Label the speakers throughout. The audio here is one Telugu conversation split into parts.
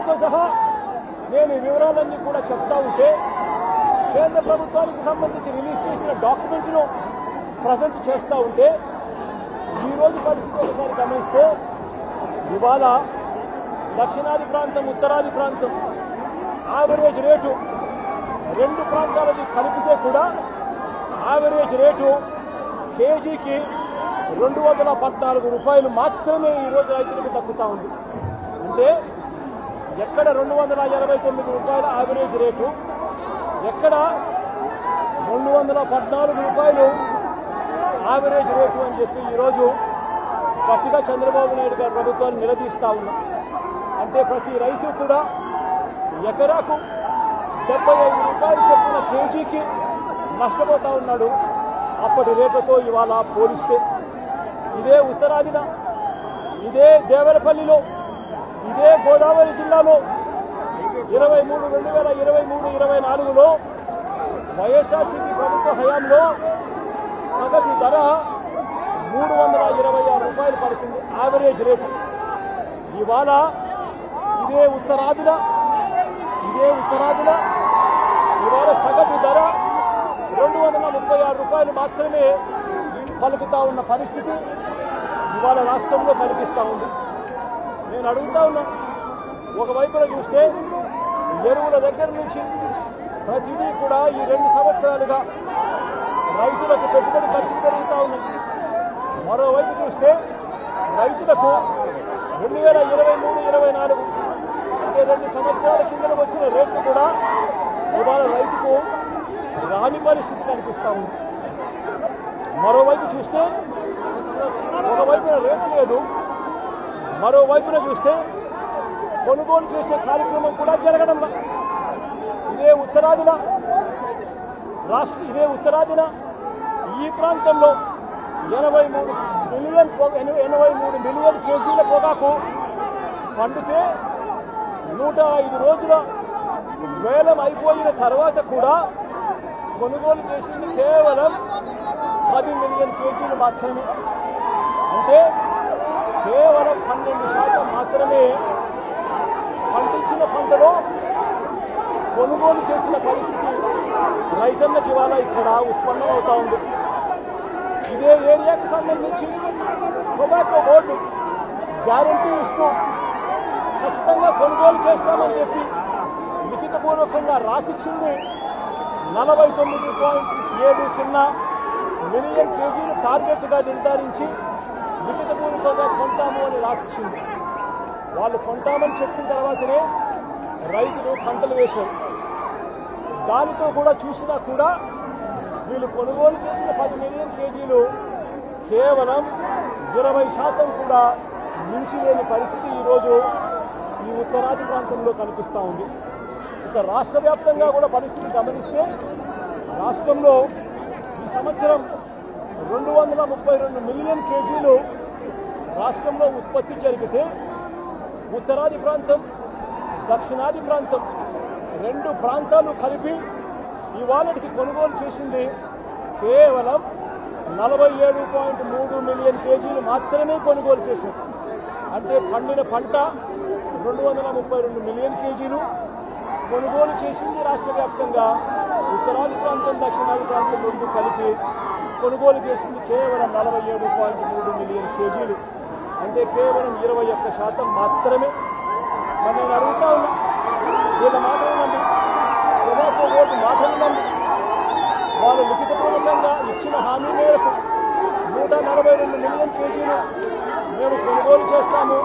Speaker 1: పేరుతో సహా నేను ఈ వివరాలన్నీ కూడా చెప్తా ఉంటే కేంద్ర ప్రభుత్వానికి సంబంధించి రిలీజ్ చేసిన డాక్యుమెంట్స్ను ప్రజెంట్ చేస్తూ ఉంటే ఈరోజు పరిస్థితి ఒకసారి గమనిస్తే ఇవాళ దక్షిణాది ప్రాంతం ఉత్తరాది ప్రాంతం యావరేజ్ రేటు రెండు ప్రాంతాలది కలిపితే కూడా యావరేజ్ రేటు కేజీకి 214 రూపాయలు మాత్రమే ఈరోజు రైతులకు తగ్గుతూ ఉంది. అంటే ఎక్కడ 229 రూపాయల యావరేజ్ రేటు, ఎక్కడ 214 రూపాయలు యావరేజ్ రేటు అని చెప్పి ఈరోజు గట్టిగా చంద్రబాబు నాయుడు గారి ప్రభుత్వాన్ని నిలదీస్తూ ఉన్నాం. అంటే ప్రతి రైతు కూడా ఎకరాకు 75 రూపాయలు చొప్పున కేజీకి నష్టపోతూ ఉన్నాడు. అప్పటి రేట్లతో ఇవాళ పోలిస్తే ఇదే ఉత్తరాదిన, ఇదే దేవరపల్లిలో, ఇదే గోదావరి జిల్లాలో 2023-24లో వైఎస్ఆర్సీపీ ప్రభుత్వ హయాంలో సగటు ధర 326 రూపాయలు పడుతుంది యావరేజ్ రేటు. ఇవాళ ఇదే ఉత్తరాదిన ఇవాళ సగటు ధర 236 రూపాయలు మాత్రమే పలుకుతా ఉన్న పరిస్థితి ఇవాళ రాష్ట్రంలో కనిపిస్తూ ఉంది. నేను అడుగుతా ఉన్నా, ఒకవైపున చూస్తే ఎరువుల దగ్గర నుంచి ప్రతిదీ కూడా ఈ 2 సంవత్సరాలుగా రైతులకు పెట్టుబడి ఖర్చులు పెరుగుతూ ఉన్నాయి. మరోవైపు చూస్తే రైతులకు 2023-24 అంటే 2 సంవత్సరాల కింద వచ్చిన రేట్లు కూడా ఇవాళ రైతుకు రాని పరిస్థితి కనిపిస్తూ ఉంది. మరోవైపు చూస్తే ఒకవైపున రేటు లేదు, మరోవైపున చూస్తే కొనుగోలు చేసే కార్యక్రమం కూడా జరగడం. ఇదే ఉత్తరాదిన ఈ ప్రాంతంలో 83 మిలియన్ కేజీల పొగాకు పండితే 105 రోజుల వేలం అయిపోయిన తర్వాత కూడా కొనుగోలు చేసింది కేవలం 10 మిలియన్ కేజీలు మాత్రమే. అంటే కేవలం 12% మాత్రమే పండించిన పంటలో కొనుగోలు చేసిన పరిస్థితి రైతన్నకి ఇవాళ ఇక్కడ ఉత్పన్నం అవుతా ఉంది. ఇదే ఏరియాకి సంబంధించి టొబాకో బోర్డు గ్యారంటీ ఇస్తూ ఖచ్చితంగా కొనుగోలు చేస్తామని చెప్పి లిఖితపూర్వకంగా రాసిచ్చింది 49.70 మిలియన్ కేజీలు టార్గెట్గా నిర్ధారించి లిఖితపూర్వకంగా కొంటాము అని రాసిచ్చింది. వాళ్ళు కొంటామని చెప్పిన తర్వాతనే రైతులు పంటలు వేశారు. దానితో కూడా చూసినా కూడా వీళ్ళు కొనుగోలు చేసిన 10 మిలియన్ కేజీలు కేవలం 20% కూడా మించిలేని పరిస్థితి ఈరోజు ఈ ఉత్తరాది ప్రాంతంలో కనిపిస్తూ ఉంది. ఇక రాష్ట్ర వ్యాప్తంగా కూడా పరిస్థితి గమనిస్తే రాష్ట్రంలో ఈ సంవత్సరం 232 మిలియన్ కేజీలు రాష్ట్రంలో ఉత్పత్తి జరిగితే ఉత్తరాది ప్రాంతం, దక్షిణాది ప్రాంతం 2 ప్రాంతాలు కలిపి ఇవాళకి కొనుగోలు చేసింది కేవలం 47.3 మిలియన్ కేజీలు మాత్రమే కొనుగోలు చేసింది. అంటే పండిన పంట 232 మిలియన్ కేజీలు కొనుగోలు చేసింది రాష్ట్ర వ్యాప్తంగా. ఉత్తరాది ప్రాంతం, దక్షిణాది ప్రాంతం 2 కలిపి కొనుగోలు చేసింది కేవలం 47.3 మిలియన్ కేజీలు. అంటే కేవలం 21% మాత్రమే. మరి నేను అడుగుతా ఉన్నా, వీళ్ళ మాటలండి, టొబాకో బోర్డు మాటలండి, వాళ్ళు లిఖితపూర్వకంగా ఇచ్చిన హామీ మేరకు 142 మిలియన్ కేజీలు మేము కొనుగోలు చేస్తాము,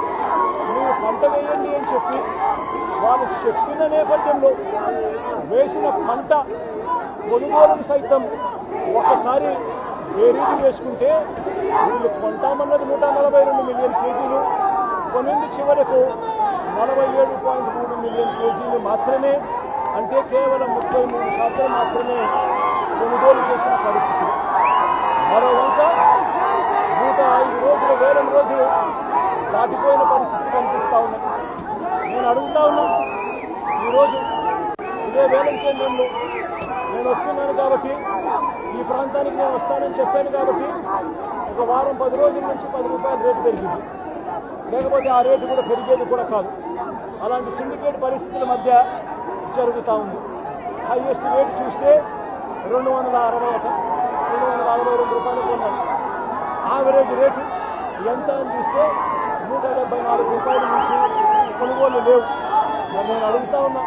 Speaker 1: మీరు పంట వేయండి అని చెప్పి వాళ్ళు చెప్పిన నేపథ్యంలో వేసిన పంట కొనుగోలును సైతం ఒకసారి బేరీజు వేసుకుంటే వీళ్ళు కొంటామన్నది 142 మిలియన్ కేజీలు, కొనింది చివరకు 47.3 మిలియన్ కేజీలు మాత్రమే. అంటే కేవలం 33% మాత్రమే కొనుగోలు చేసిన పరిస్థితి. మరోవంక 105 రోజులు, వేలం రోజులు దాటిపోయిన పరిస్థితి కనిపిస్తూ ఉన్నది. నేను అడుగుతా ఉన్నా, ఈరోజు ఇదే వేలం కేంద్రంలో నేను వస్తున్నాను కాబట్టి, ఈ ప్రాంతానికి నేను వస్తానని చెప్పాను కాబట్టి ఒక వారం 10 రోజుల నుంచి 10 రూపాయల రేటు పెరిగింది. లేకపోతే ఆ రేటు కూడా పెరిగేది కూడా కాదు. అలాంటి సిండికేట్ పరిస్థితుల మధ్య జరుగుతూ ఉంది. హైయెస్ట్ రేటు చూస్తే 262 రూపాయలు కొన్నాం. యావరేజ్ రేటు ఎంత అని చూస్తే 174 రూపాయల నుంచి కొనుగోలు లేవు. మరి నేను అడుగుతా ఉన్నా,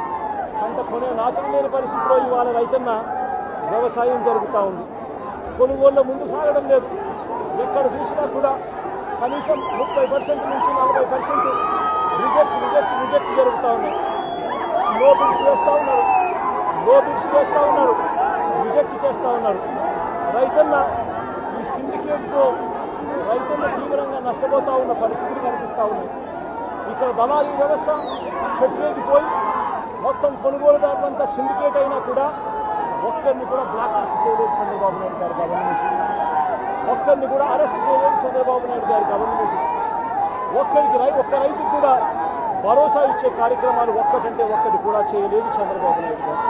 Speaker 1: పంట కొనే నాతం లేని పరిస్థితిలో ఇవాళ రైతన్న వ్యవసాయం జరుగుతూ ఉంది. కొనుగోళ్ళ ముందు సాగడం లేదు. ఎక్కడ చూసినా కూడా కనీసం 30% నుంచి 40% రిజెక్ట్ జరుగుతూ ఉన్నాయి. లో బిడ్స్ వేస్తూ ఉన్నారు, రిజెక్ట్ చేస్తూ ఉన్నారు. రైతన్న ఈ సిండికేట్తో రైతన్న తీవ్రంగా నష్టపోతూ ఉన్న పరిస్థితులు కనిపిస్తూ ఉన్నాయి. ఇక్కడ దళారీ వ్యవస్థ పెట్టేకిపోయి మొత్తం కొనుగోలుదారులంతా సిండికేట్ అయినా కూడా ఒక్కరిని కూడా బ్లాక్ లిస్ట్ చేయలేదు చంద్రబాబు నాయుడు గారి గవర్నమెంట్. ఒక్కరిని కూడా అరెస్ట్ చేయలేదు చంద్రబాబు నాయుడు గారి గవర్నమెంట్. ఒక్క రైతుకు కూడా భరోసా ఇచ్చే కార్యక్రమాలు ఒక్కటంటే ఒక్కటి కూడా చేయలేదు చంద్రబాబు నాయుడు గారు.